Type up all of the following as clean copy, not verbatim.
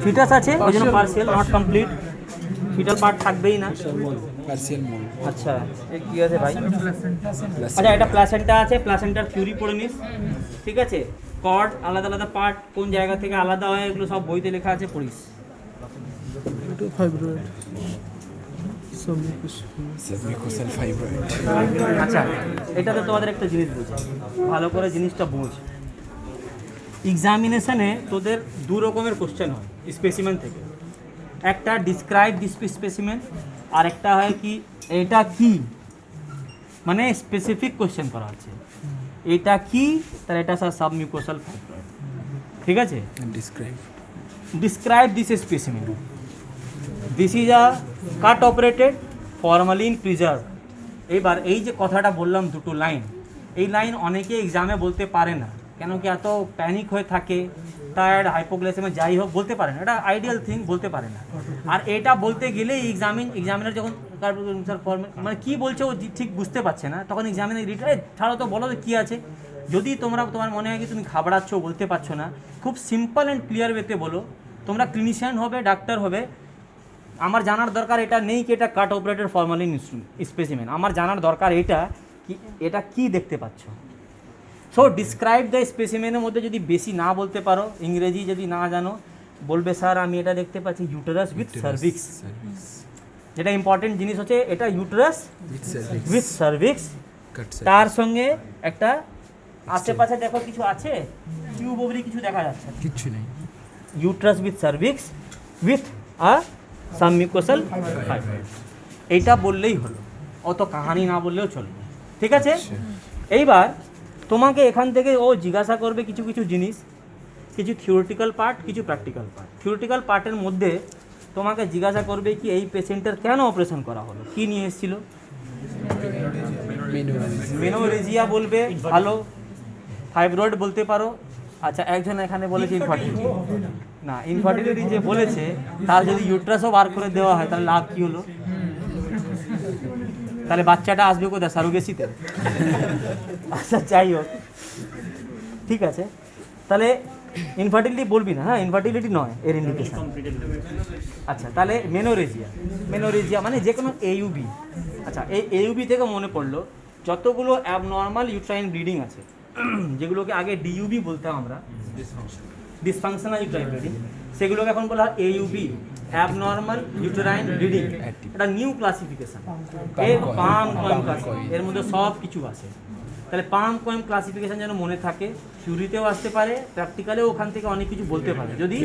Foetus আছে, ওই জন্য partial, not complete. Fetal part থাকবেই না। পার্সিয়াল মোল। আচ্ছা, এ কি আছে ভাই? আচ্ছা, এটা প্লাসেন্টা আছে, প্লাসেন্টার থিওরি পড়ে নিস, ঠিক আছে? কর্ড আলাদা আলাদা পার্ট কোন জায়গা থেকে আলাদা হয় এগুলো সব বইতে লেখা আছে, পড়িস। Submucosal fibroid. আচ্ছা, এটাতে তোমাদের একটা জিনিস বুঝে, ভালো করে জিনিসটা বুঝ। এক্সামিনেশনে তোদের দু রকমের কোশ্চেন হয় স্পেসিমেন থেকে। একটা ডিসক্রাইব দিস স্পেসিমেন, আর একটা হয় কি এটা কি, মানে স্পেসিফিক কোশ্চেন করা আছে এটা কি, তাহলে এটা স্যার সাবমিউকোসাল ফাইব্রয়েড, ঠিক আছে? Describe this specimen, this is a cut operated formalin preserve. এবার এই যে কথাটা বললাম দুটো লাইন, এই লাইন অনেকে এক্সামে বলতে পারে না, কেন কি এত প্যানিক হয়ে থাকে, টায়ার্ড, হাইপোগ্লাইসেমিয়া যাই হোক বলতে পারে না, এটা আইডিয়াল থিং, বলতে পারে না। আর এটা বলতে গেলে এক্সামিনার যখন মানে কী বলছে ও ঠিক বুঝতে পারছে না, তখন এক্সামিনার রিটার ছাড়ো তো, বলো তো কী আছে। যদি তোমার মনে হয় কি তুমি ঘাবড়াচ্ছ, বলতে পারছো না, খুব সিম্পল অ্যান্ড ক্লিয়ার ওয়েতে বলো। তোমরা ক্লিনিশিয়ান হবে, ডাক্তার হবে, আমার জানার দরকার এটা নেই কি এটা কাট অপারেটেড ফরমালিন স্পেসিমেন, আমার জানার দরকার এটা কি, এটা কি দেখতে পাচ্ছ। সো ডিসক্রাইব দ্য স্পেসিমেনের মধ্যে যদি বেশি না বলতে পারো, ইংরেজি যদি না জানো, বলবে স্যার আমি এটা দেখতে পাচ্ছি ইউটেরাস উইথ সার্ভিক্স। যেটা ইম্পর্টেন্ট জিনিস হচ্ছে এটা ইউটেরাস উইথ সার্ভিক্স, তার সঙ্গে একটা আশেপাশে দেখো কিছু আছে, টিউব ওভারি কিছু দেখা যাচ্ছে, কিচ্ছু নেই। Uterus with cervix with a submucosal fibroid, এইটা বললেই হলো, অত কাহানি না বললেও চলবে, ঠিক আছে? এইবার তোমাকে এখান থেকে ও জিজ্ঞাসা করবে কিছু কিছু জিনিস, কিছু থিওরিটিক্যাল পার্ট, কিছু প্র্যাকটিক্যাল পার্ট। থিওরিটিক্যাল পার্টের মধ্যে তোমাকে জিজ্ঞাসা করবে কি এই পেশেন্টের কেন অপারেশন করা হলো, কি নিয়ে এসেছিল, মেনোরেজিয়া বলবে, ভালো, ফাইব্রয়েড বলতে পারো। আচ্ছা, একজন এখানে বলেছে ইনফার্টিলিটি, না ইনফার্টিলিটি যে বলেছে তার যদি ইউট্রাসও বার করে দেওয়া হয় তাহলে লাভ কী হলো? তাহলে বাচ্চাটা আসবে কোথায়, সারোগেসিতে? আচ্ছা যাই হোক, ঠিক আছে, তাহলে ইনফার্টিলিটি বলবি না, হ্যাঁ ইনফার্টিলিটি নয় এর ইন্ডিকেশন। আচ্ছা, তাহলে মেনোরেজিয়া মানে যে কোনো এইউবি। আচ্ছা, এই এইউবি থেকে মনে পড়লো যতগুলো অ্যাবনর্মাল ইউট্রাইন ব্লিডিং আছে, যেগুলোকে আগে ডিইউবি বলতাম আমরা, ডিসফাংশনাল ইউট্রাইন ব্লিডিং, সেগুলোকে এখন বলা হয় এইউবি, অ্যাবনর্মাল ইউটেরাইন ব্লিডিং। এটা নিউ ক্লাসিফিকেশন, এর পাম কোয়েম ক্লাসিফিকেশন, এর মধ্যে সব কিছু আছে। তাহলে পাম কোয়েম ক্লাসিফিকেশন যেন মনে থাকে, থিওরিতেও আসতে পারে, প্র্যাকটিক্যালেও ওখান থেকে অনেক কিছু বলতে পারে যদি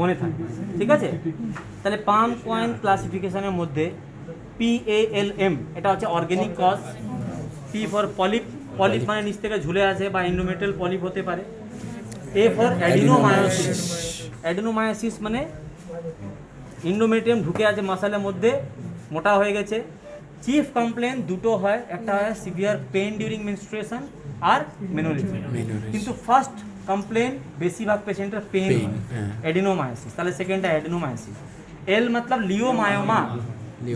মনে থাকে, ঠিক আছে? তাহলে পাম কোয়েম ক্লাসিফিকেশনের মধ্যে PALM, এটা হচ্ছে organic cause, P for polyp, polyp মানে নিচ থেকে ঝুলে আছে বা এন্ডোমেট্রিয়াল পলিপ হতে পারে। এ ফর অ্যাডিনোমায়োসিস, অ্যাডিনোমায়োসিস মানে এন্ডোমেট্রিয়াম ঢুকে আছে মাসলের মধ্যে, মোটা হয়ে গেছে। চিফ কমপ্লেন দুটো হয়, একটা হয় সিভিয়ার পেন ডিউরিং মেনস্ট্রুয়েশন আর মেনোরেজিয়া, কিন্তু ফার্স্ট কমপ্লেন বেশিরভাগ পেশেন্টের পেন, অ্যাডিনোমায়োসিস। তাহলে সেকেন্ডটা অ্যাডিনোমায়োসিস। এল মতলব leiomyoma,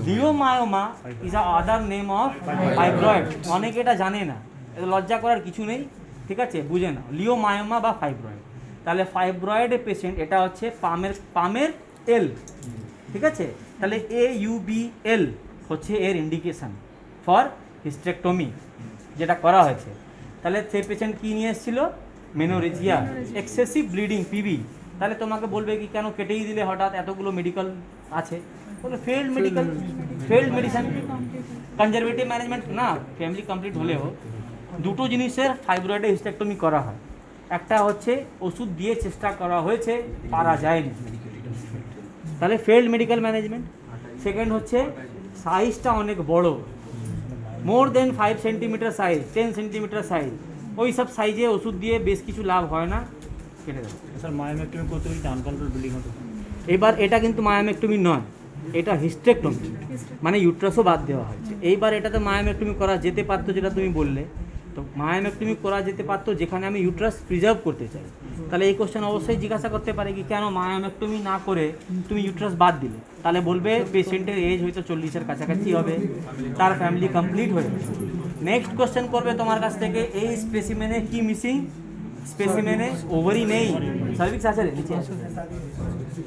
leiomyoma is a other name of fibroid, অনেকে এটা জানে না, লজ্জা করার কিছু নেই, ঠিক আছে, বুঝে না, লিওমায়োমা বা ফাইব্রয়েড। তাহলে ফাইব্রয়েডের পেশেন্ট, এটা হচ্ছে পামের এল, ঠিক আছে? তাহলে AUBL হচ্ছে এর ইন্ডিকেশন ফর হিস্টেক্টমি যেটা করা হয়েছে। তাহলে সেই পেশেন্ট কী নিয়ে এসেছিল, মেনোরেজিয়া, এক্সেসিভ ব্লিডিং, PB। তাহলে তোমাকে বলবে কি কেন কেটেই দিলে হঠাৎ, এতগুলো মেডিকেল আছে, বলে ফেল্ড মেডিসিন, কনজারভেটিভ ম্যানেজমেন্ট না, ফ্যামিলি কমপ্লিট হলেও দুটো জিনিসের ফাইব্রয়েডে হিস্টেক্টমি করা হয়। একটা হচ্ছে ওষুধ দিয়ে চেষ্টা করা হয়েছে, পারা যায়নি, তাহলে ফেল্ড মেডিকেল ম্যানেজমেন্ট। সেকেন্ড হচ্ছে সাইজটা অনেক বড়, মোর দেন 5 সেন্টিমিটার সাইজ, 10 সেন্টিমিটার সাইজ, ওই সব সাইজে ওষুধ দিয়ে বেশ কিছু লাভ হয় না, কেটে দেবে। স্যার মায়োমেক্টমি করতে গেলে আনকন্ট্রোল ব্লিডিং হতো। এবার এটা কিন্তু মায়োমেক্টমি নয়, এটা হিস্টেক্টমি, মানে ইউট্রাসও বাদ দেওয়া হয়েছে। এইবার এটাতে মায়োমেক্টমি করা যেতে পারতো, যেটা তুমি বললে, তো মায়োমেক্টমি করা যেতে পারতো যেখানে আমি ইউট্রাস প্রিজার্ভ করতে চাই। তাহলে এই কোশ্চেন অবশ্যই জিজ্ঞাসা করতে পারে কি কেন মায়োমেক্টমি না করে তুমি ইউট্রাস বাদ দিলে, তাহলে বলবে পেশেন্টের এজ হয়তো 40-এর কাছাকাছি হবে, তার ফ্যামিলি কমপ্লিট হয়ে গেছে। নেক্সট কোশ্চেন করবে তোমার কাছ থেকে এই স্পেসিমেনে কি মিসিং, স্পেসিমেনে ওভারি নেই, সার্ভিক্স আছে রে নিচে আছে।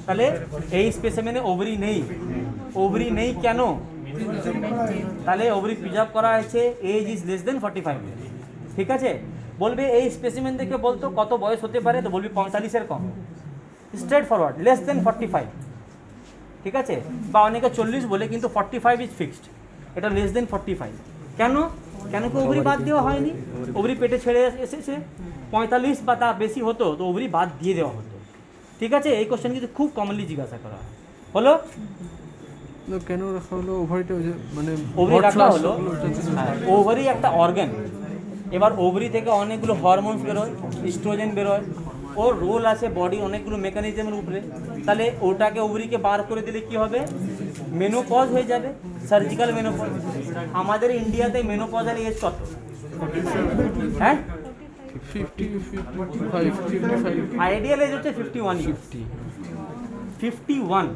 তাহলে এই স্পেসিমেনে ওভারি নেই, ওভারি নেই কেন? তাহলে ওভারি প্রিজার্ভ করা হয়েছে, এজ ইজ লেস দেন 45 ইয়ার, ঠিক আছে। বলবে এই স্পেসিমেন দেখে বলতো কত বয়স হতে পারে, তো বলবি 45-এর কম, স্ট্রেট ফরওয়ার্ড, লেস দেন 45, ঠিক আছে। বা অনেকে 40 বলে, কিন্তু 45 ইজ ফিক্সড, এটা লেস দেন 45। কেন? কেন কি ওভারি বাদ দেওয়া হয়নি, ওভারি পেটে ছেড়ে এসেছে, 45 বা তা বেশি হতো তো ওভারি বাদ দিয়ে দেওয়া হতো, ঠিক আছে। এই কোশ্চেন কিন্তু খুব কমনলি জিজ্ঞাসা করা হয়। হলো কেন রাখা হলো ওভারিটা, মানে ওভারি রাখা হলো, ওভারি একটা অর্গান, এবার ওভারি থেকে অনেকগুলো হরমোনস বেরোয়, ইস্ট্রোজেন বেরোয়, ওর রোল আছে বডির অনেকগুলো মেকানিজমের উপরে। তাহলে ওটাকে ওভারিকে বার করে দিলে কি হবে? মেনোপজ হয়ে যাবে, সার্জিক্যাল মেনোপজ। আমাদের ইন্ডিয়াতে মেনোপজাল এজ কত? হ্যাঁ, 55 আইডিয়াল এজ হচ্ছে 51 ইয়ার, 51।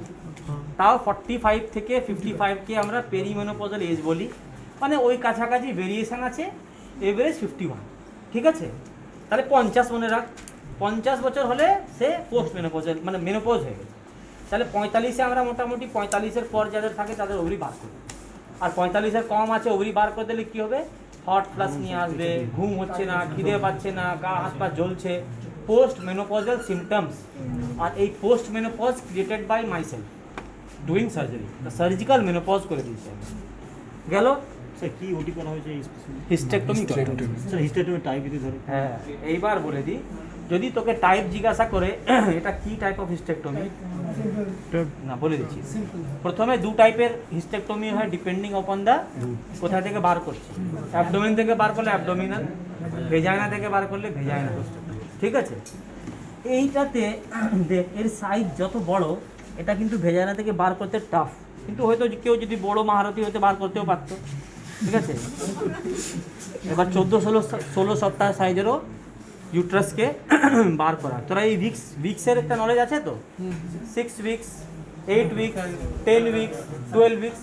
তাও 45 থেকে 55কে আমরা পেরিমেনোপজাল এজ বলি, মানে ওই কাছাকাছি ভেরিয়েশন আছে, এভারেজ 51, ঠিক আছে। তাহলে 50 মনে রাখ, 50 বছর হলে সে পোস্ট মেনোপজাল, মানে মেনোপজ হয়ে গেছে। তাহলে 45-এ আমরা মোটামুটি 45-এর পর যাদের থাকে তাদের ওভারি বার করি, আর 45-এর কম আছে ওভারি বার করে দিলে কী হবে? হট ফ্লাশ নিয়ে আসবে, ঘুম হচ্ছে না, খিদে পাচ্ছে না, গা হাত পা জ্বলছে, পোস্ট মেনোপজাল সিমটমস। আর এই post menopause created by myself doing surgery, surgical menopause করে দিয়েছে। গেল স্যার কি ওটি করা হয়েছে এই specific? Hysterectomy. Sir hysterectomy type যদি ধরে, হ্যাঁ, এইবার বলে দিই, যদি তোকে টাইপ জিজ্ঞাসা করে এটা কি টাইপ অফ হিস্টেক্টমি, না বলে দিচ্ছি। প্রথমে দু টাইপের হিস্টেক্টমি হয় ডিপেন্ডিং অপন দা কোথা থেকে বার করছি। অ্যাবডোমেন থেকে বার করলে অ্যাবডোমিনাল, ভেজাইনা থেকে বার করলে ভেজাইনা, ঠিক আছে। এইটাতে দেখ, এর সাইজ যত বড়, এটা কিন্তু ভেজাইনা থেকে বার করতে টাফ, কিন্তু হয়তো কেউ যদি বড় মহারথী হতে বার করতেও পারতো, ঠিক আছে। এবার 14-16 সপ্তাহ সাইজেরও ইউট্রাসকে বার করা। তোরা এই উইক্সের একটা নলেজ আছে তো? 6 উইক্স, 8 উইক্স, 10 উইক্স, 12 উইক্স,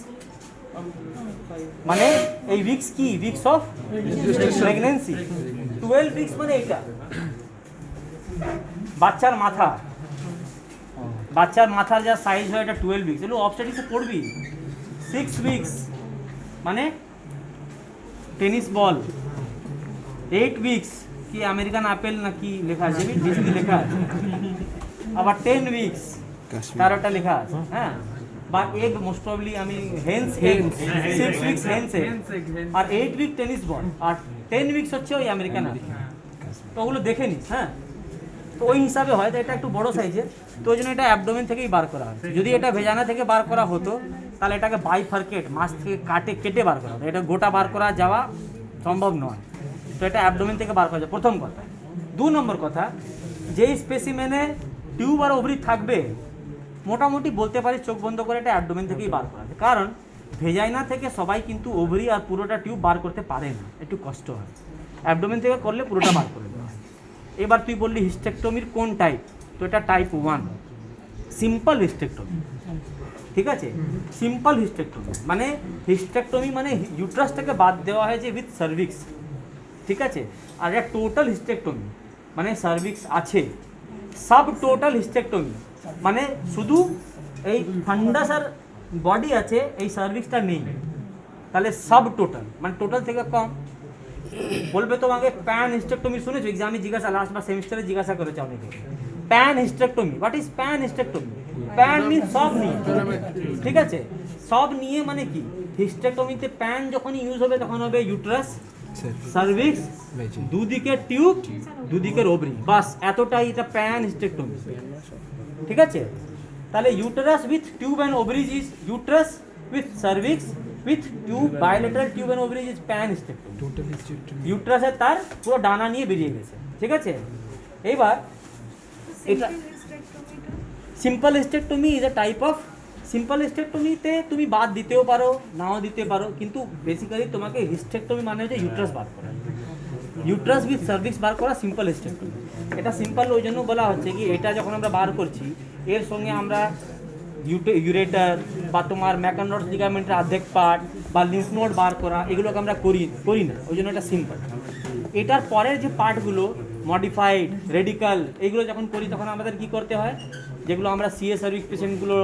মানে এই উইক্স কি? Weeks of pregnancy. 12 উইক্স মানে এইটা বাচ্চার মাথা, বাচ্চার মাথার যা সাইজ হয় এটা 12 উইক্স, এগুলো অবস্টেটিক্সে পড়বি। 6 উইক্স মানে টেনিস বল। 8 উইক্স কি আমেরিকান আপেল না কি লেখা আছে, ডিজনি লেখা আছে। আবার 10 উইক্স তারটা লেখা আছে, হ্যাঁ। বা এগ, মোস্ট প্রবলি আমি hen's egg, 6 weeks hen's egg, আর 8 উইক টেনিস বল, আর 10 উইক্স হচ্ছে ওই আমেরিকান আপেল। তো ওগুলো দেখে নিস, হ্যাঁ। তো ওই হিসাবে হয়, তো এটা একটু বড় সাইজের, তো ওই জন্য এটা অ্যাবডোমেন থেকেই বার করা হয়। যদি এটা ভেজানা থেকে বার করা হতো তাহলে এটাকে বাইফার্কেট, মাছ থেকে কেটে বার করা হতো, এটা গোটা বার করা যাওয়া সম্ভব নয়। তো এটা অ্যাবডোমেন থেকে বার করা যায়, প্রথম কথা। 2 নম্বর কথা, যেই স্পেসিমেনে টিউব আর ওভারি থাকবে, মোটামুটি বলতে পারি চোখ বন্ধ করে এটা অ্যাবডোমেন থেকেই বার করা যায়, কারণ ভেজাইনা থেকে সবাই কিন্তু ওভারি আর পুরোটা টিউব বার করতে পারে না, একটু কষ্ট হয়। অ্যাবডোমেন থেকে করলে পুরোটা বার করে দেওয়া হয়। এবার তুই বললি হিস্টেক্টমির কোন টাইপ, তো এটা টাইপ 1, সিম্পল হিস্টেক্টমি, ঠিক আছে। সিম্পল হিস্টেক্টমি মানে হিস্টেক্টমি মানে ইউট্রাসটাকে বাদ দেওয়া হয়েছে উইথ সার্ভিক্স, ঠিক আছে। আর এটা টোটাল হিস্টেক্টমি মানে সার্ভিক্স আছে। সাব টোটাল হিস্টেক্টমি মানে শুধু এই ফান্ডাস আর বডি আছে, এই সার্ভিক্সটা নেই, তাহলে সাব টোটাল মানে টোটাল থেকে কম। বলবে তোমাকে প্যান হিস্টেক্টমি শুনেছো, এক্সামে জিজ্ঞাসা, লাস্ট বা সেমিস্টারে জিজ্ঞাসা করেছে অনেকে, pan hysterectomy, what is pan hysterectomy? Pan means সব নিয়ে, ঠিক আছে। সব নিয়ে মানে কি? হিস্টেক্টমিতে প্যান যখনই ইউজ হবে তখন হবে ইউট্রাস, সার্ভিক্স, দুদিকে টিউব, দুদিকের ওভারি, বাস এতটাই এটা প্যান হিস্টেক্টমি, ঠিক আছে। তাহলে uterus with tube and ovaries is uterus with cervix with tube, bilateral tube and ovaries is pan hysterectomy. ইউট্রাসের তার পুরো ডানা নিয়ে বেরিয়ে গেছে, ঠিক আছে। এইবার এটা simple hysterectomy is a type of, simple হিস্টেক্টমিতে তুমি বাদ দিতেও পারো, নাও দিতে পারো, কিন্তু বেসিক্যালি তোমাকে হিস্টেক্টমি মানে হচ্ছে ইউট্রাস বার করা, ইউট্রাস উইথ সার্ভিক্স বার করা সিম্পল হিস্টেক্টমি। এটা সিম্পল ওই জন্য বলা হচ্ছে কি, এটা যখন আমরা বার করছি এর সঙ্গে আমরা ইউরেটার বা তোমার ম্যাকানডস লিগামেন্টের অর্ধেক পার্ট বা লিম্ফ নোড বার করা, এগুলোকে আমরা করি না, ওই জন্য এটা সিম্পল। এটার পরের যে পার্টগুলো মডিফাইড, রেডিকাল, এইগুলো যখন করি তখন আমাদের কি করতে হয়, যেগুলো আমরা সিএ সার্ভিস পেশেন্টগুলো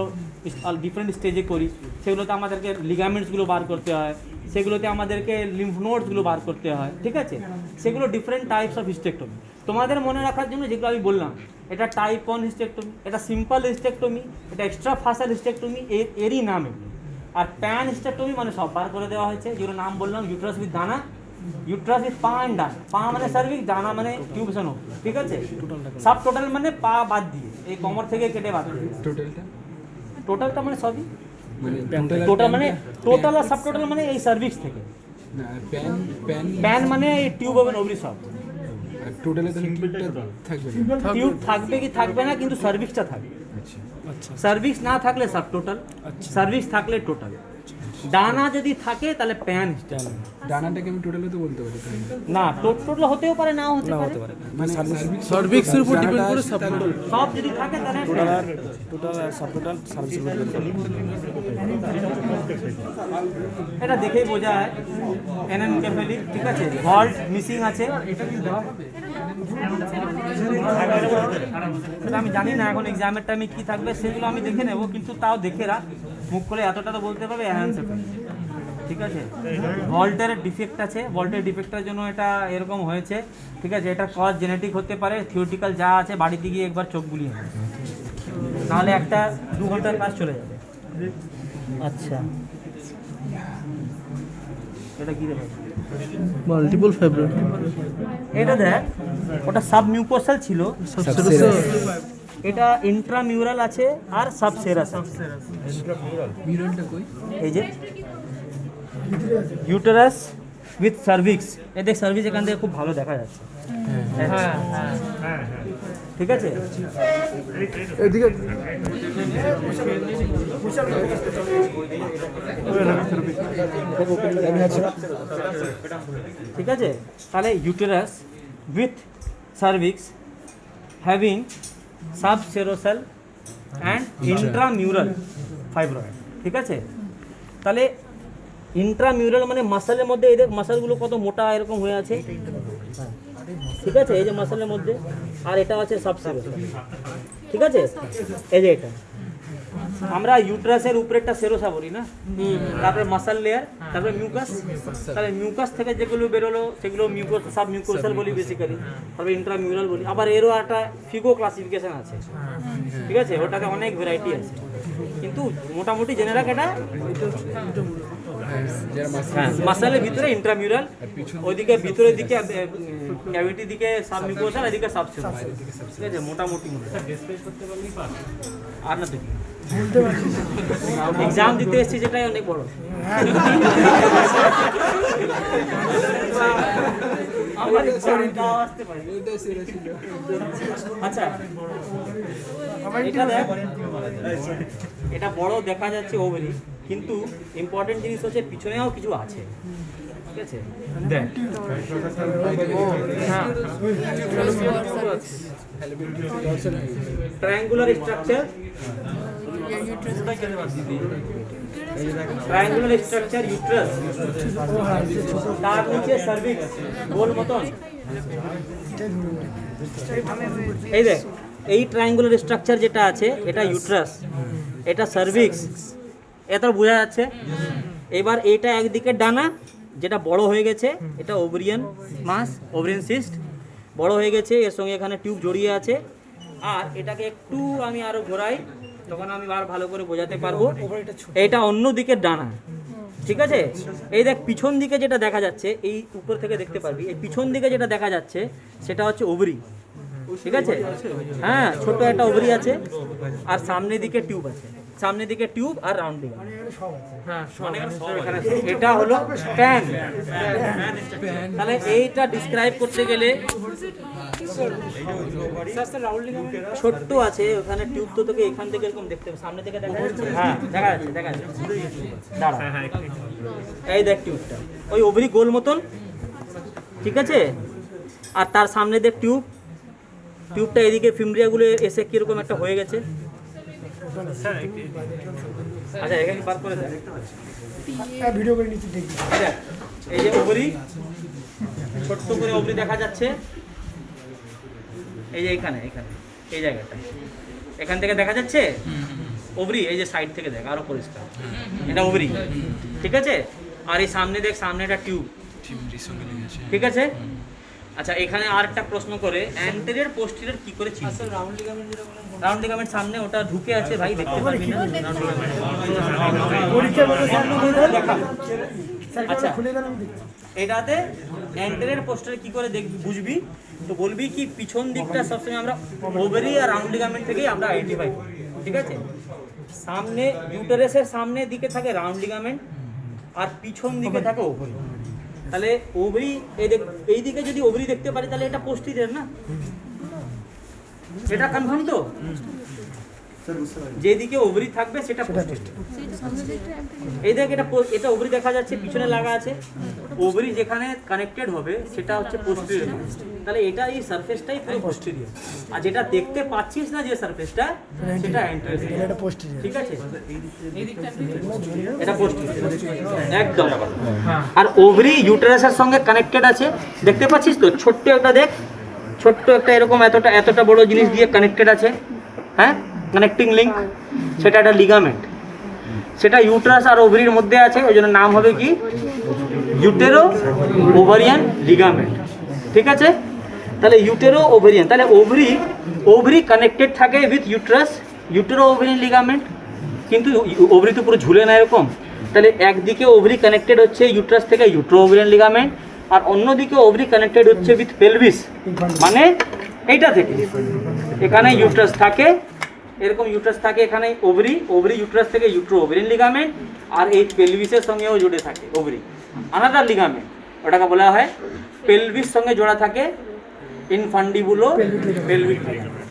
ডিফারেন্ট স্টেজে করি, সেগুলোতে আমাদেরকে লিগামেন্টসগুলো বার করতে হয়, সেগুলোতে আমাদেরকে লিম্ফ নোডসগুলো বার করতে হয়, ঠিক আছে? সেগুলো ডিফারেন্ট টাইপস অফ হিস্টেক্টমি। তোমাদের মনে রাখার জন্য যেগুলো আমি বললাম, এটা টাইপ 1 হিস্টেক্টমি, এটা সিম্পল হিস্টেক্টমি, এটা এক্সট্রা ফাসাল হিস্টেক্টমি, এরই নাম এগুলো। আর প্যান হিস্টেক্টমি মানে সব বার করে দেওয়া হয়েছে, যেগুলো নাম বললাম, ইউট্রাস উইথ দানা, ইউট্রাস উইথ পা অ্যান্ড ডানা, পা মানে সার্ভিক্স, দানা মানে টিউবসন, ঠিক আছে? সব টোটাল মানে পা বাদ দিয়ে, এই কোমর থেকে কেটে বাদ দিয়ে। টোটালটা মানে সবই, টোটাল মানে টোটাল আর সাব টোটাল মানে এই সার্ভিক্স থেকে। প্যান মানে এই টিউব এবং ওভারি সব। টিউব থাকবে কি থাকবে না, কিন্তু সার্ভিক্সটা থাকবে। সার্ভিক্স না থাকলে সাব টোটাল, সার্ভিক্স থাকলে টোটাল। ডানা যদি থাকে তাহলে প্যান। ডানাটাকে আমি টোটালি তো বলতে পারি, তাই না? না, টোটাল হতেও পারে, নাও হতে পারে, মানে সার্ভিক্সের উপর ডিপেন্ড করে সব সব যদি থাকে তাহলে টোটাল আর সাব টোটাল সার্ভিস এটা দেখেই বোঝা যায় অ্যানেনকেফেলিক, ঠিক আছে? ভল্ট মিসিং আছে, সেটা আমি জানি না এখন এক্সামের টাইমে কী থাকবে, সেগুলো আমি দেখে নেব, কিন্তু তাও দেখে রাখ, মুখ করে এতটা তো বলতে পারবে অ্যানেনকেফেলিক, ঠিক আছে? ভল্টের ডিফেক্ট আছে, ভল্টের ডিফেক্টের জন্য এটা এরকম হয়েছে, ঠিক আছে? এটা কজ জেনেটিক হতে পারে, থিওরিটিক্যাল যা আছে বাড়িতে গিয়ে একবার চোখ বুলিয়ে নেবে, নাহলে 1-2 ঘন্টার কাজ চলে যাবে। আচ্ছা, এটা কি দেবে? Multiple fibroid. এটা দেখ, ওটা সাবমিউকোসাল ছিল, এটা ইন্ট্রামিউরাল আছে আর সাবসেরাস আছে। মিউরালটা কই? এই যে ইউটেরাস উইথ সার্ভিক্স, এই দেখ সার্ভিক্স এখান থেকে খুব ভালো দেখা যাচ্ছে, হ্যাঁ, ঠিক আছে? এদিকে ঠিক আছে, তাহলে uterus with cervix having subserosal and intramural fibroid, ঠিক আছে? তাহলে ইন্ট্রামিউরাল মানে মাসেলের মধ্যে, এদের মাসেলগুলো কত মোটা এরকম হয়ে আছে, ঠিক আছে? এই যে মাসেলের মধ্যে, আর এটা আছে সাবসেরোসাল, ঠিক আছে? এই যে এটা আমরা ইউট্রাসের উপরেরটা সেরোসা বলি না, তারপরে মাসল লেয়ার, তারপরে মিউকাস, তাহলে মিউকাস থেকে যেগুলো বেরোলো সেগুলো মিউকাস, সাব মিউকোসাল বলি বেসিক্যালি, তারপরে ইন্ট্রামিউরাল বলি। আবার এরও একটা ফিগো ক্লাসিফিকেশন আছে, ঠিক আছে? ওটাতে অনেক ভ্যারাইটি আছে, কিন্তু মোটামুটি জেনে রাখ এটা মাসলের ভিতরে ইন্ট্রামিউরাল, ওইদিকে ভিতরের দিকে ক্যাভিটি দিকে সাব মিউকোসাল, এদিকে সাবসেরোসাল, ঠিক আছে? মোটামুটি আর না দেখি এক্সাম দিতে এসেছি, যেটাই অনেক বড়। আচ্ছা, এটা বড় দেখা যাচ্ছে ওভারি, কিন্তু ইম্পর্টেন্ট জিনিস হচ্ছে পিছনেও কিছু আছে, ঠিক আছে? দেখ, triangular structure, triangular structure uterus, তার নিচে সার্ভিক্স গোল মতন, এই দেখ এই ট্রায়াঙ্গুলার স্ট্রাকচার যেটা আছে এটা ইউট্রাস, এটা সার্ভিক্স, এটা বোঝা যাচ্ছে। এবার এটা একদিকে ডানা যেটা বড় হয়ে গেছে, এটা ওভারিয়ান মাস, ওভারিয়ান সিস্ট বড় হয়ে গেছে, এর সঙ্গে এখানে টিউব জড়িয়ে আছে। আর এটাকে একটু আমি আরো ঘোরাই, তখন আমি আর ভালো করে বোঝাতে পারবো। এটা অন্য দিকের ডানা, ঠিক আছে? এই দেখ পিছন দিকে যেটা দেখা যাচ্ছে, এই উপর থেকে দেখতে পারবি, এই পিছন দিকে যেটা দেখা যাচ্ছে সেটা হচ্ছে ওভারি, ঠিক আছে? হ্যাঁ, ছোট একটা ওভারি আছে, আর সামনের দিকে টিউব আছে, সামনের দিকে টিউব আর রাউন্ডিং, এটা হলো প্যান। তাহলে এইটা ডিসক্রাইব করতে গেলে ছোট্ট আছে, ওখানে টিউব তো তোকে এখান থেকে এরকম দেখতে হবে, সামনে থেকে দেখা যাচ্ছে, হ্যাঁ দেখা যাচ্ছে, দেখা যাচ্ছে, দাঁড়া, এই দেখ টিউবটা, ওই ওভারি গোল মতন, ঠিক আছে? আর তার সামনে দেখ টিউব, টিউবটা এদিকে ফিমরিয়াগুলো এসে কিরকম একটা হয়ে গেছে। আচ্ছা, এখানে বার করে দেখ, ভিডিও করে নিচে দেখি, এই যে ওভারি, ছোট্ট করে ওভারি দেখা যাচ্ছে, এই যে এখানে এখানে এই জায়গাটা এখান থেকে দেখা যাচ্ছে ওভারি, এই যে সাইড থেকে দেখ আরো পরিষ্কার, এটা ওভারি, ঠিক আছে। আর এই সামনে দেখ, সামনে একটা টিউব, ঠিক আছে। আচ্ছা এখানে আর একটা প্রশ্ন করে, অ্যান্টেরিয়র পোস্টেরিয়র কি করে চিনব? রাউন্ড লিগামেন্ট যেটা বলেন, রাউন্ড লিগামেন্ট সামনে ওটা ঢুকে আছে ভাই, দেখতে পারবি না। আচ্ছা এটাতে অ্যান্টেরিয়র পোস্টেরিয়র কি করে দেখবি বুঝবি, তো বলবি কি পিছন দিকটা সবসময় আমরা ওভারি আর রাউন্ড লিগামেন্ট থেকেই আমরা আইডেন্টিফাই করি, ঠিক আছে। সামনে ইউটেরাসের সামনের দিকে থাকে রাউন্ড লিগামেন্ট আর পিছন দিকে থাকে ওভারি। তাহলে ওভারি এই দিকে যদি ওভারি দেখতে পারি তাহলে এটা পোস্টেরিয়র না, এটা কনফার্ম তো? যেদিকে ওভারি থাকবে সেটা পোস্টেরিয়র। এই দেখ এটা ওভারি দেখা যাচ্ছে, পিছনে লাগা আছে, ওভারি যেখানে কানেক্টেড হবে সেটা হচ্ছে পোস্টেরিয়র। তাহলে এটা এই সারফেসটাই পুরো পোস্টেরিয়র, আর যেটা দেখতে পাচ্ছিস না যে সারফেসটা সেটা অ্যান্টেরিয়র, এটা পোস্টেরিয়র, ঠিক আছে। এটা পোস্টেরিয়র একদম। আর ওভারি ইউটেরাসের সঙ্গে কানেক্টেড আছে, দেখতে পাচ্ছিস তো, ছোট্ট একটা দেখ, ছোট্ট একটা এরকম এতটা বড় জিনিস দিয়ে কানেক্টেড আছে, হ্যাঁ, কানেক্টিং লিঙ্ক, সেটা একটা লিগামেন্ট, সেটা ইউটেরাস আর ওভারির মধ্যে আছে, ওই জন্য নাম হবে কি ইউটেরো ওভারিয়ান লিগামেন্ট, ঠিক আছে। তাহলে ইউটেরো ওভারিয়ান, তাহলে ওভারি কানেক্টেড থাকে উইথ ইউটেরাস, ইউটেরো ওভারিয়ান লিগামেন্ট, কিন্তু ওভারি তো পুরো ঝুলে না এরকম। তাহলে একদিকে ওভারি কানেক্টেড হচ্ছে ইউটেরাস থেকে ইউটেরো ওভারিয়ান লিগামেন্ট, আর অন্যদিকে ওভারি কানেক্টেড হচ্ছে উইথ পেলভিস, মানে এইটা থেকে এখানে ইউটেরাস থাকে, এরকম ইউটেরাস থাকে, এখানে ওভারি ইউটেরাস থেকে ইউটেরো ওভারিয়ান লিগামেন্ট, আর এই পেলভিসের সঙ্গেও জুড়ে থাকে ওভারি, আনাদার লিগামেন্ট, ওটাকে বলা হয় পেলভিস সঙ্গে জোড়া থাকে ইনফান্ডিবুলো পেলভিক লিগামেন্ট,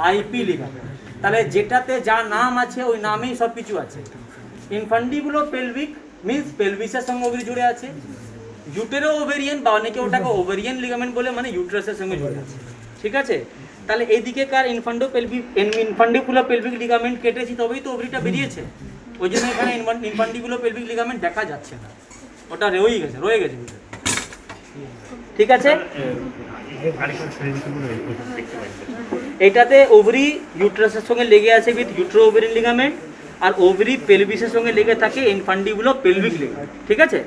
আইপি লিগামেন্ট। তাহলে যেটাতে যা নাম আছে ওই নামেই সব কিছু আছে। ইনফান্ডিবুলো পেলভিক মিন্স পেলভিসের সঙ্গে ওভারি জুড়ে আছে, ইউটেরো ওভারিয়ান বা অনেকে ওটাকে ওভারিয়ান লিগামেন্ট বলে, মানে ইউটেরাসের সঙ্গে জুড়ে আছে, ঠিক আছে। তাহলে এইদিকে কার ইনফান্ডিবুলো পেলভিক লিগামেন্ট কেটেছি তবেই তো ওভারিটা বেরিয়েছে, ওই জন্য এখানে ইনফান্ডিবুলো পেলভিক লিগামেন্ট দেখা যাচ্ছে না, ওটা রয়ে গেছে ভিতরে, ঠিক আছে। এটাতে ওভারি ইউটেরাসের সঙ্গে লেগে আছে উইথ ইউটেরো ওভারিয়ান লিগামেন্ট, আর ওভারি পেলভিসের সঙ্গে লেগে থাকে ইনফান্ডিবুলো পেলভিক লিগামেন্ট, ঠিক আছে।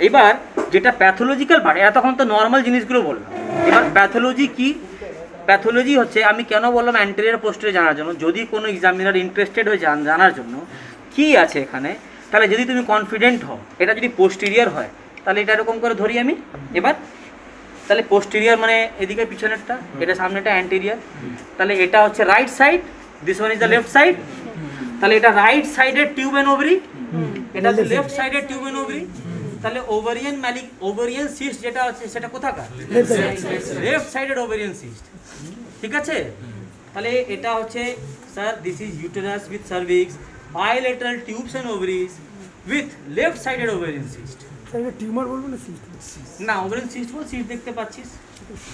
এবার যেটা প্যাথোলজিক্যাল পার্ট, এতক্ষণ তো নর্মাল জিনিসগুলো বললাম, এবার প্যাথোলজি কি? প্যাথোলজি হচ্ছে, আমি কেন বললাম অ্যান্টেরিয়র পোস্টেরিয়র জানার জন্য, যদি কোনো এক্সামিনার ইন্টারেস্টেড হয়ে জানার জন্য কি আছে এখানে, তাহলে যদি তুমি কনফিডেন্ট হও এটা যদি পোস্টেরিয়র হয় তাহলে এটা এরকম করে ধরি আমি এবার, তাহলে পোস্টেরিয়র মানে এদিকে পিছনেরটা, এটা সামনেটা অ্যান্টেরিয়র, তাহলে এটা হচ্ছে right side, this one is the left side, তাহলে এটা রাইট সাইডের টিউব এন্ড ওভারি, এটা হচ্ছে লেফট সাইডের টিউব এন্ড ওভারি। তাহলে ওভারিয়ান সিস্ট যেটা আছে সেটা কোথাকার? লেফট সাইডেড ওভারিয়ান সিস্ট, ঠিক আছে। তাহলে এটা হচ্ছে sir, this is uterus with cervix, bilateral tubes and ovaries with left sided ovarian cyst. Tumour বলবো না সিস্ট? না, ওভারিয়ান সিস্ট বল, সিস্ট দেখতে পাচ্ছিস,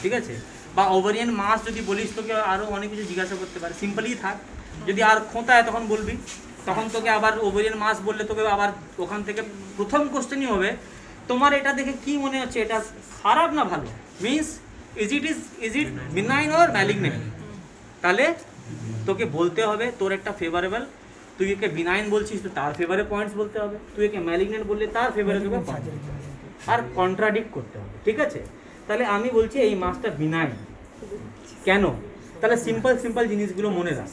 ঠিক আছে। বা ওভারিয়ান মাস যদি বলিস তোকে আরও অনেক কিছু জিজ্ঞাসা করতে পারে, সিম্পলি থাক, যদি আর খোঁতায় তখন বলবি, তখন তোকে আবার ওভারিয়ান মাস বললে তোকে আবার ওখান থেকে প্রথম কোশ্চেনই হবে তোমার এটা দেখে কি মনে হচ্ছে, এটা খারাপ না ভালো, means is it benign or malignant. তাহলে তোকে বলতে হবে তোর একটা ফেভারেবল, তুই একে বিনাইন বলছিস তো তার ফেভারে পয়েন্টস বলতে হবে, তুই একে ম্যালিগনেন্ট বললে তার ফেভারে তোকে আর কন্ট্রাডিক্ট করতে হবে, ঠিক আছে। তাহলে আমি বলছি এই মাছটা বিনাইন কেন, তাহলে সিম্পল জিনিসগুলো মনে রাখ,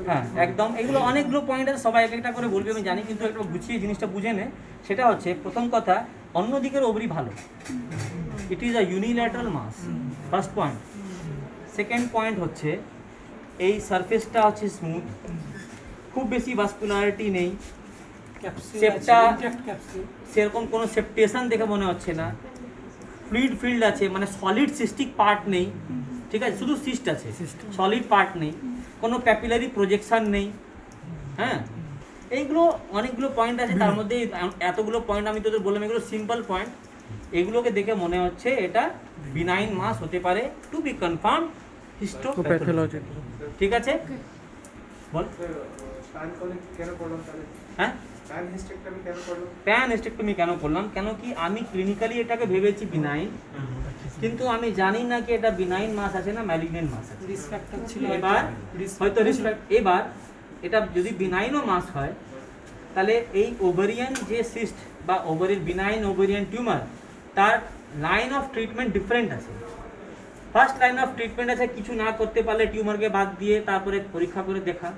হ্যাঁ একদম, এগুলো অনেকগুলো পয়েন্ট আছে, সবাই এক একটা করে বলবে আমি জানি, কিন্তু একটু গুছিয়ে জিনিসটা বুঝে নে। সেটা হচ্ছে প্রথম কথা, অন্য দিকের ওভারি ভালো, it is a unilateral mass, first point. Second point হচ্ছে এই সারফেসটা হচ্ছে স্মুথ, খুব বেশি ভাস্কুলারিটি নেই, শেপটা সেরকম কোনো সেপটেশন দেখে মনে হচ্ছে না, ফ্লুইড ফিল্ড আছে, মানে সলিড সিস্টিক পার্ট নেই, ঠিক আছে, শুধু সিস্ট আছে, সলিড পার্ট নেই, কোনো প্যাপিলারি প্রজেকশন নেই, হ্যাঁ। এইগুলো অনেকগুলো পয়েন্ট আছে, তার মধ্যে এতগুলো পয়েন্ট আমি তোদের বললাম, এগুলো সিম্পল পয়েন্ট, এগুলোকে দেখে মনে হচ্ছে এটা বিনাইন মাস হতে পারে, টু বি কনফার্ম হিস্টোপ্যাথোলজি, ঠিক আছে। বল হ্যাঁ, প্যান হিস্টেক্টমি কেন করলাম, কেন কি আমি ক্লিনিক্যালি এটাকে ভেবেছি বিনাইন, কিন্তু আমি জানি না কি এটা বিনাইন মাস আছে না ম্যালিগনেন্ট মাস আছে। রিস্ক ফ্যাক্টর ছিল এবার হয়তো এবার এটা যদি বিনাইনও মাস হয়, তাহলে এই ওভারিয়ান যে সিস্ট বা ওভারির বিনাইন ওভারিয়ান টিউমার, তার লাইন অফ ট্রিটমেন্ট ডিফারেন্ট আছে। ফার্স্ট লাইন অফ ট্রিটমেন্ট আছে কিছু না করতে পারলে টিউমারকে বাদ দিয়ে তারপরে পরীক্ষা করে দেখা।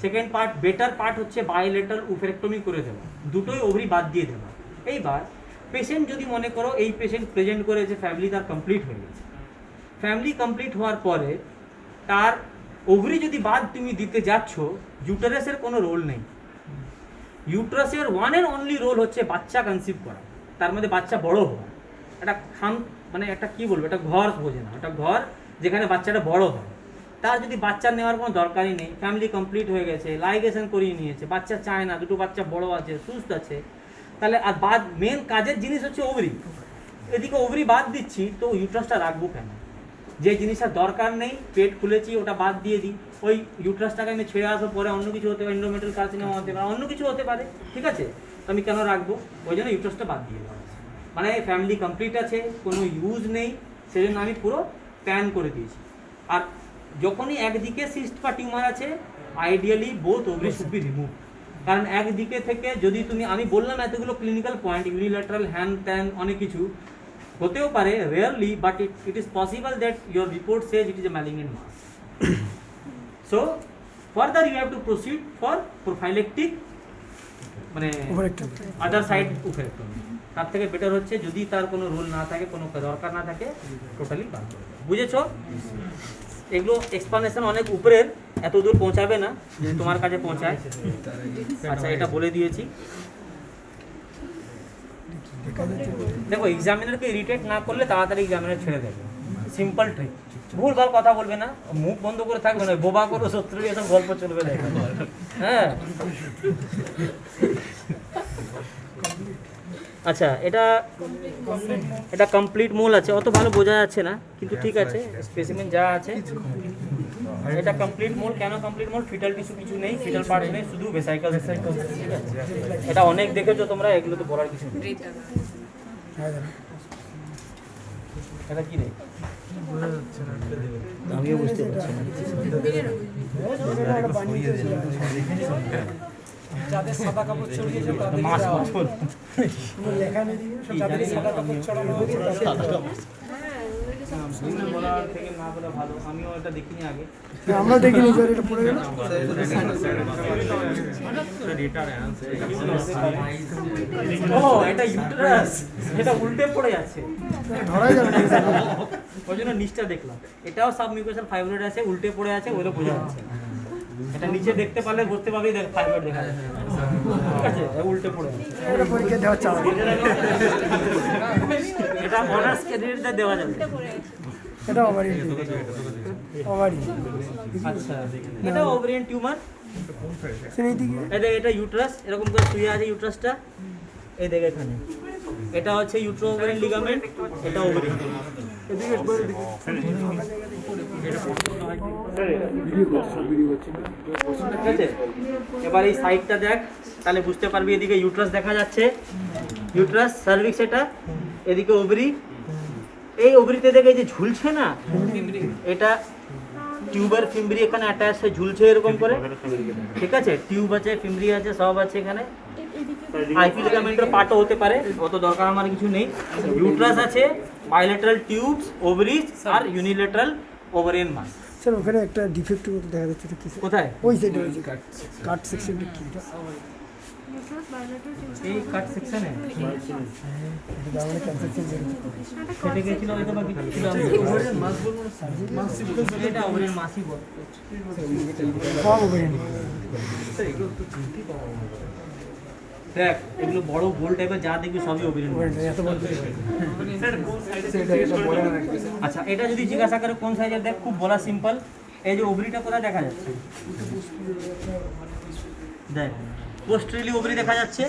সেকেন্ড পার্ট, বেটার পার্ট হচ্ছে বায়োলেটারাল ওভারেক্টমি করে দেওয়া, দুটোই ওভারি বাদ দিয়ে দেওয়া। এইবার পেশেন্ট যদি মনে করো এই পেশেন্ট প্রেজেন্ট করে যে ফ্যামিলি তার কমপ্লিট হয়ে গেছে, ফ্যামিলি কমপ্লিট হওয়ার পরে তার ওভারি যদি বাদ তুমি দিতে যাচ্ছ, ইউটারাসের কোনো রোল নেই। ইউটারাসের ওয়ান অ্যান্ড অনলি রোল হচ্ছে বাচ্চা কনসিভ করা, তার মধ্যে বাচ্চা বড় হওয়া। একটা মানে একটা কী বলবো, একটা ঘর বোঝে না, একটা ঘর যেখানে বাচ্চাটা বড় হয়। তার যদি বাচ্চা নেওয়ার কোনো দরকারই নেই, ফ্যামিলি কমপ্লিট হয়ে গেছে, লাইগেশন করিয়ে নিয়েছে, বাচ্চা চায় না, দুটো বাচ্চা বড় আছে, সুস্থ আছে, তাহলে আর বাদ মেন কাজের জিনিস হচ্ছে ওভারি। এদিকে ওভারি বাদ দিচ্ছি তো ইউট্রাসটা রাখবো কেন? যে জিনিসটা দরকার নেই, পেট খুলেছি ওটা বাদ দিয়ে দিই, ওই ইউট্রাসটাকে আমি ছেড়ে আসার পরে অন্য কিছু হতে পারে, এন্ডোমেট্রিয়াল কার্সিনোমা হতে পারে, অন্য কিছু হতে পারে, ঠিক আছে? তো আমি কেন রাখবো? ওই জন্য ইউট্রাসটা বাদ দিয়ে দেওয়া, মানে ফ্যামিলি কমপ্লিট আছে, কোনো ইউজ নেই, সেজন্য আমি পুরো প্যান করে দিয়েছি। আর যখনই একদিকে সিস্ট বা টিউমার আছে, ideally both ovary should be remove. কারণ একদিকে থেকে যদি তুমি, আমি বললাম এতগুলো ক্লিনিক্যাল পয়েন্ট, ইউনিল্যাটারাল হ্যান ত্যান অনেক কিছু হতেও পারে, rarely, but it is possible that your report says it is a malignant mass. So further you have to proceed for prophylactic, মানে আদার সাইড ওভারেক্টমি। তার থেকে বেটার হচ্ছে যদি তার কোনো রোল না থাকে, কোনো দরকার না থাকে, টোটালি বাদ করে দেওয়া। বুঝেছো? এগুলো এক্সপ্লানেশন অনেক উপরের, এত দূর পৌঁছাবে না যদি তোমার কাছে পৌঁছায়। আচ্ছা, এটা বলে দিয়েছি। দেখো, এক্সামিনারকে ইরিটেট না করলে তাড়াতাড়ি এক্সামিনার ছেড়ে দেবে, সিম্পল ট্রিক। ভুলভাল কথা বলবে না, মুখ বন্ধ করে থাকবে না, বোবা করো শত্রু, এসব গল্প চলবে না। হ্যাঁ, আচ্ছা, এটা কমপ্লিট মোল আছে, অত ভালো বোঝা যাচ্ছে না, কিন্তু ঠিক আছে, স্পেসিমেন যা আছে এটা কমপ্লিট মোল। কেন কমপ্লিট মোল? ফিটাল টিস্যু কিছু নেই, ফিটাল পার্ট নেই, শুধু ভেসাইকাল। ঠিক আছে, এটা অনেক দেখেছো তোমরা, এগুলো তো বলার কিছু নেই। এটা কি নেই আমিও বুঝতে পারছি না। যাদের সাদা কাপড় ছড়িয়েছে তাদের মাছ মাছ বল। লেখা নেই, যাদের সাদা কাপড় ছড়ানো হয়েছে বলার থেকে না বলা ভালো। আমিও এটা দেখিনি আগে, আমরা দেখিনি, স্যার এটা পড়ে গেল। ও এটা ইউটেরাস, এটা উল্টে পড়ে যাচ্ছে, ধরাই যাবে না স্যার। ওই জন্য নিচটা দেখলাম। এটাও সাবমিউকাসাল ফাইব্রয়েড আছে, উল্টে পড়ে আছে, ওইটা বোঝা যাচ্ছে। এটা নিচে দেখতে পারলে বুঝতে পারবি ফাইব্রয়েড দেখা যাচ্ছে, ঠিক আছে? উল্টে পড়ে আছে, এটা পরীক্ষা দেওয়া চাও। এটা অনার্স ক্যান্ডিডেটদের দেওয়া যাবে। এটা ওভারি ওভারি। আচ্ছা, এটা ওভারিয়ান টিউমার। স্যার এইদিকে এটা ইউট্রাস, এরকম করে শুয়ে আছে ইউট্রাসটা, এই দেখে এখানে। এটা হচ্ছে ইউট্রো ওভারিয়ান লিগামেন্ট, এটা ওভারিয়ান। এদিকে একবার এদিকে। ঠিক আছে, এবার এই সাইডটা দেখ, তাহলে বুঝতে পারবি। এদিকে ইউট্রাস দেখা যাচ্ছে, ইউট্রাস সার্ভিক্স, এটা এদিকে ওভারি। এই ওভারিতে দেখে যে ঝুলছে না, এটা টিউবার ফিমব্রি এখানে অ্যাটাচ হয়ে ঝুলছে এরকম করে, ঠিক আছে? টিউব আছে, ফিমব্রি আছে, সব আছে এখানে। আইপি লিগামেন্টের পার্টও হতে পারে, অত দরকার আমার কিছু নেই। ইউট্রাস আছে, বাইলেটারাল টিউবস, ওভারিজ আর ইউনিলেটারাল ওভারিয়ান মাস। স্যার ওখানে একটা ডিফেক্টের মতো দেখা যাচ্ছে, এটা কি স্যার? কোথায়? ওই সাইডে ওই যে কাট সেকশনটা কি এটা? এই কাট সেকশনে এটা আমাদের ক্যান্সার সেকশন। কেটে গেছিল হয়তো, বা কিছু ছিল। ওভারিয়ান মাস বলবো না, সার্জারি মাস এটা ওভারিয়ান মাসই বল। সব ওভারিয়ান। দেখ, এগুলো বড় গোল টাইপের যা দেখবি সবই ওভারিয়ান। এত বড় আচ্ছা, এটা যদি জিজ্ঞাসা করে কোন সাইজের, দেখ খুব বলা সিম্পল। এই যে ওভারিটা কোথায় দেখা যাচ্ছে, দেখ পোস্টেরিয়রলি ওভারি দেখা যাচ্ছে,